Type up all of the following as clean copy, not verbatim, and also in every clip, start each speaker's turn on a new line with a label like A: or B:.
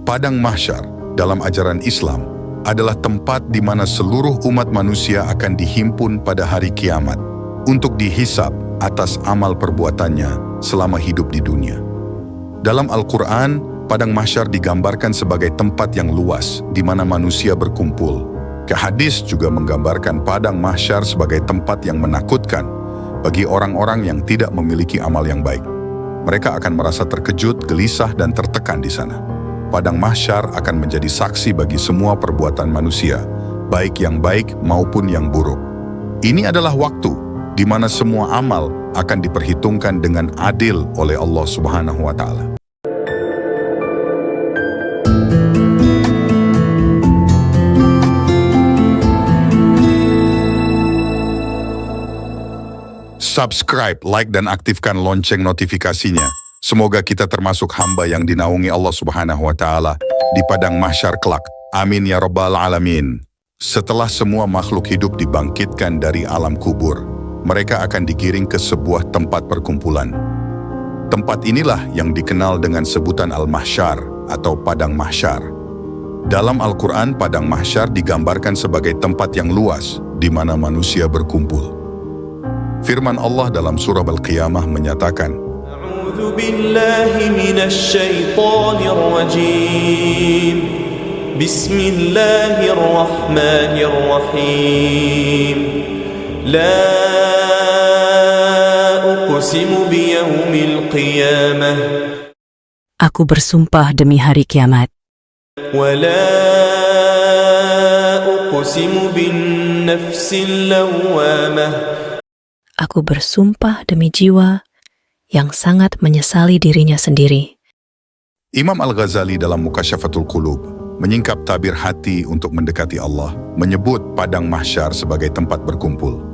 A: Padang Mahsyar dalam ajaran Islam adalah tempat di mana seluruh umat manusia akan dihimpun pada hari kiamat untuk dihisab atas amal perbuatannya selama hidup di dunia. Dalam Al-Quran, Padang Mahsyar digambarkan sebagai tempat yang luas di mana manusia berkumpul. Hadis juga menggambarkan Padang Mahsyar sebagai tempat yang menakutkan bagi orang-orang yang tidak memiliki amal yang baik. Mereka akan merasa terkejut, gelisah, dan tertekan di sana. Padang Mahsyar akan menjadi saksi bagi semua perbuatan manusia, baik yang baik maupun yang buruk. Ini adalah waktu di mana semua amal akan diperhitungkan dengan adil oleh Allah Subhanahu wa Ta'ala. Subscribe, like, dan aktifkan lonceng notifikasinya. Semoga kita termasuk hamba yang dinaungi Allah Subhanahu wa Ta'ala di Padang Mahsyar kelak. Amin ya Rabbal Alamin. Setelah semua makhluk hidup dibangkitkan dari alam kubur, mereka akan digiring ke sebuah tempat perkumpulan. Tempat inilah yang dikenal dengan sebutan Al-Mahsyar atau Padang Mahsyar. Dalam Al-Quran, Padang Mahsyar digambarkan sebagai tempat yang luas di mana manusia berkumpul. Firman Allah dalam surah Al-Qiyamah menyatakan,
B: أعوذ بالله من الشيطان الرجيم بسم الله الرحمن الرحيم لا أقسم بيوم القيامة
C: Aku bersumpah demi hari kiamat.
B: ولا أقسم بالنفس اللوامة
C: Aku bersumpah demi jiwa yang sangat menyesali dirinya sendiri.
A: Imam Al-Ghazali dalam Mukasyafatul Qulub menyingkap tabir hati untuk mendekati Allah, menyebut Padang Mahsyar sebagai tempat berkumpul.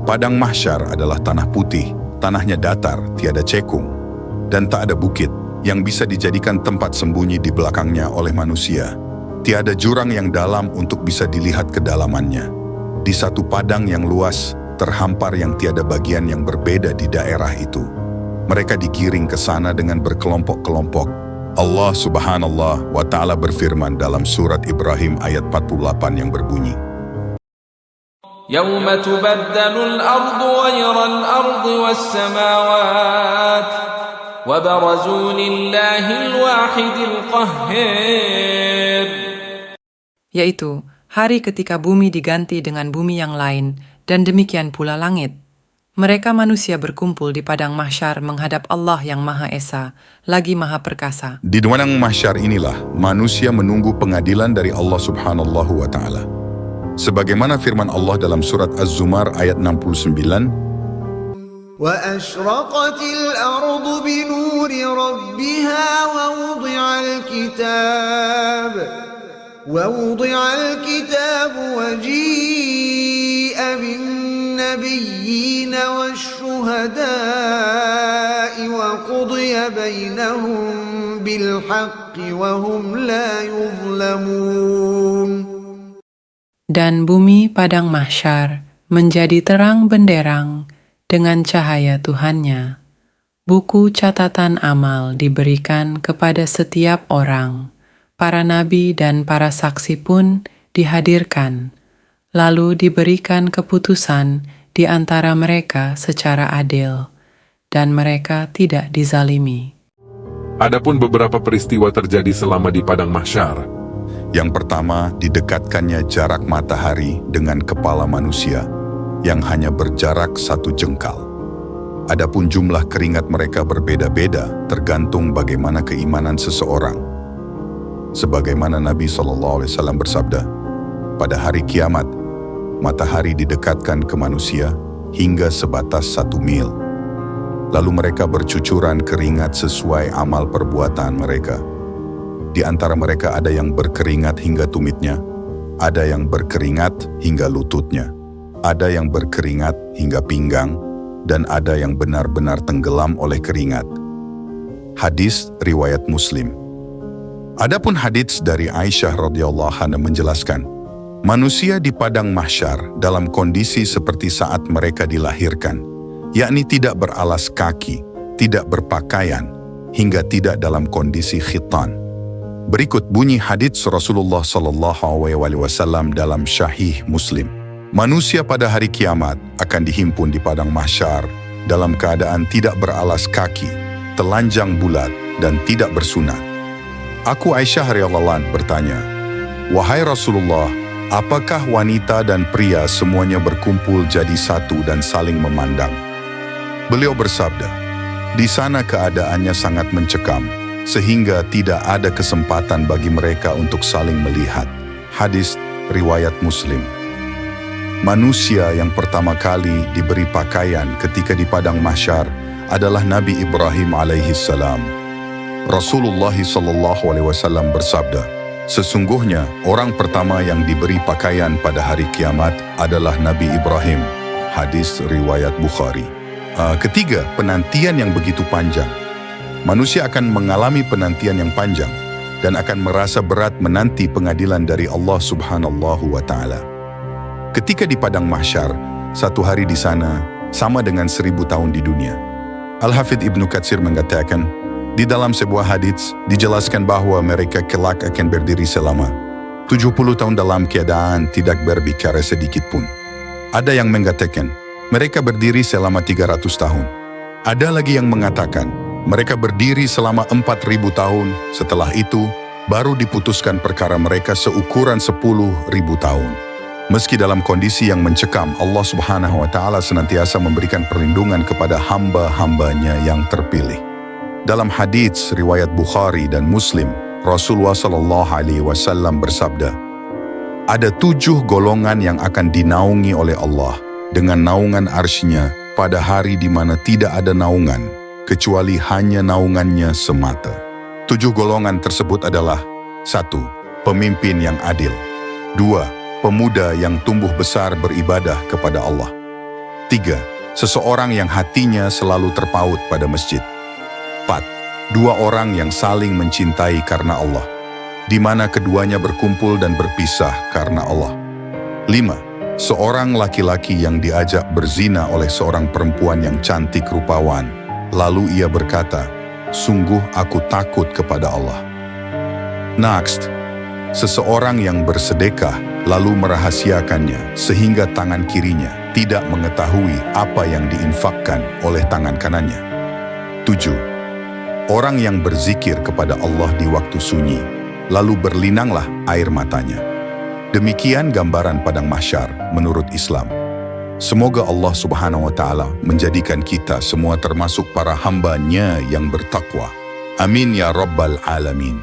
A: Padang Mahsyar adalah tanah putih, tanahnya datar, tiada cekung, dan tak ada bukit yang bisa dijadikan tempat sembunyi di belakangnya oleh manusia. Tiada jurang yang dalam untuk bisa dilihat kedalamannya. Di satu padang yang luas, terhampar yang tiada bagian yang berbeda di daerah itu. Mereka digiring ke sana dengan berkelompok-kelompok. Allah Subhanallah wa Ta'ala berfirman dalam surat Ibrahim ayat 48 yang berbunyi,
B: يوم تبدل الأرض غير الأرض والسماوات وبرزوا لله الواحد القهار.
D: Yaitu hari ketika bumi diganti dengan bumi yang lain, dan demikian pula langit. Mereka manusia berkumpul di Padang Mahsyar menghadap Allah yang Maha Esa, lagi Maha Perkasa.
A: di Padang Mahsyar inilah manusia menunggu pengadilan dari Allah Subhanahu wa Ta'ala. Sebagaimana firman Allah dalam surat Az-Zumar ayat 69,
E: وأشرقت الأرض بنور ربها ووضع الكتاب وجيء بالنبيين والشهداء وقضي بينهم بالحق وهم لا يظلمون.
D: Dan bumi Padang Mahsyar menjadi terang benderang dengan cahaya Tuhannya. Buku catatan amal diberikan kepada setiap orang. Para nabi dan para saksi pun dihadirkan. Lalu diberikan keputusan di antara mereka secara adil, dan mereka tidak dizalimi.
F: Adapun beberapa peristiwa terjadi selama di Padang Mahsyar.
A: Yang pertama, didekatkannya jarak matahari dengan kepala manusia yang hanya berjarak 1 jengkal. Adapun jumlah keringat mereka berbeda-beda tergantung bagaimana keimanan seseorang. Sebagaimana Nabi SAW bersabda, pada hari kiamat, matahari didekatkan ke manusia hingga sebatas 1 mil. Lalu mereka bercucuran keringat sesuai amal perbuatan mereka. Di antara mereka ada yang berkeringat hingga tumitnya, ada yang berkeringat hingga lututnya, ada yang berkeringat hingga pinggang, dan ada yang benar-benar tenggelam oleh keringat. Hadis riwayat Muslim. Adapun hadits dari Aisyah radhiyallahu anha menjelaskan, manusia di Padang Mahsyar dalam kondisi seperti saat mereka dilahirkan, yakni tidak beralas kaki, tidak berpakaian, hingga tidak dalam kondisi khitan. Berikut bunyi hadits Rasulullah SAW dalam Sahih Muslim. Manusia pada hari kiamat akan dihimpun di padang mahsyar dalam keadaan tidak beralas kaki, telanjang bulat, dan tidak bersunat. Aku Aisyah radhiyallahu anha bertanya, "Wahai Rasulullah, apakah wanita dan pria semuanya berkumpul jadi satu dan saling memandang?" Beliau bersabda, "Di sana keadaannya sangat mencekam, sehingga tidak ada kesempatan bagi mereka untuk saling melihat." Hadis riwayat Muslim. Manusia yang pertama kali diberi pakaian ketika di padang mahsyar adalah Nabi Ibrahim alaihissalam. Rasulullah SAW bersabda, "Sesungguhnya orang pertama yang diberi pakaian pada hari kiamat adalah Nabi Ibrahim." Hadis riwayat Bukhari. Ketiga, penantian yang begitu panjang. Manusia akan mengalami penantian yang panjang dan akan merasa berat menanti pengadilan dari Allah Subhanahu wa Ta'ala. Ketika di padang mahsyar, satu hari di sana sama dengan 1000 tahun di dunia. Al-Hafidh Ibnu Katsir mengatakan, di dalam sebuah hadits dijelaskan bahwa mereka kelak akan berdiri selama 70 tahun dalam keadaan tidak berbicara sedikit pun. Ada yang mengatakan, mereka berdiri selama 300 tahun. Ada lagi yang mengatakan, mereka berdiri selama 4000 tahun, setelah itu baru diputuskan perkara mereka seukuran 10.000 tahun. Meski dalam kondisi yang mencekam, Allah Subhanahu wa Ta'ala senantiasa memberikan perlindungan kepada hamba-hambanya yang terpilih. Dalam hadits riwayat Bukhari dan Muslim, Rasulullah SAW bersabda, "Ada 7 golongan yang akan dinaungi oleh Allah dengan naungan arsy-Nya pada hari di mana tidak ada naungan, kecuali hanya naungannya semata." 7 golongan tersebut adalah: 1. Pemimpin yang adil. 2. Pemuda yang tumbuh besar beribadah kepada Allah. 3. Seseorang yang hatinya selalu terpaut pada masjid. 4. 2 orang yang saling mencintai karena Allah, di mana keduanya berkumpul dan berpisah karena Allah. 5. Seorang laki-laki yang diajak berzina oleh seorang perempuan yang cantik rupawan, lalu ia berkata, "Sungguh aku takut kepada Allah." Next, seseorang yang bersedekah lalu merahasiakannya sehingga tangan kirinya tidak mengetahui apa yang diinfakkan oleh tangan kanannya. 7. Orang yang berzikir kepada Allah di waktu sunyi, lalu berlinanglah air matanya. Demikian gambaran padang mahsyar menurut Islam. Semoga Allah Subhanahu wa Ta'ala menjadikan kita semua termasuk para hamba-Nya yang bertakwa. Amin ya Rabbal Alamin.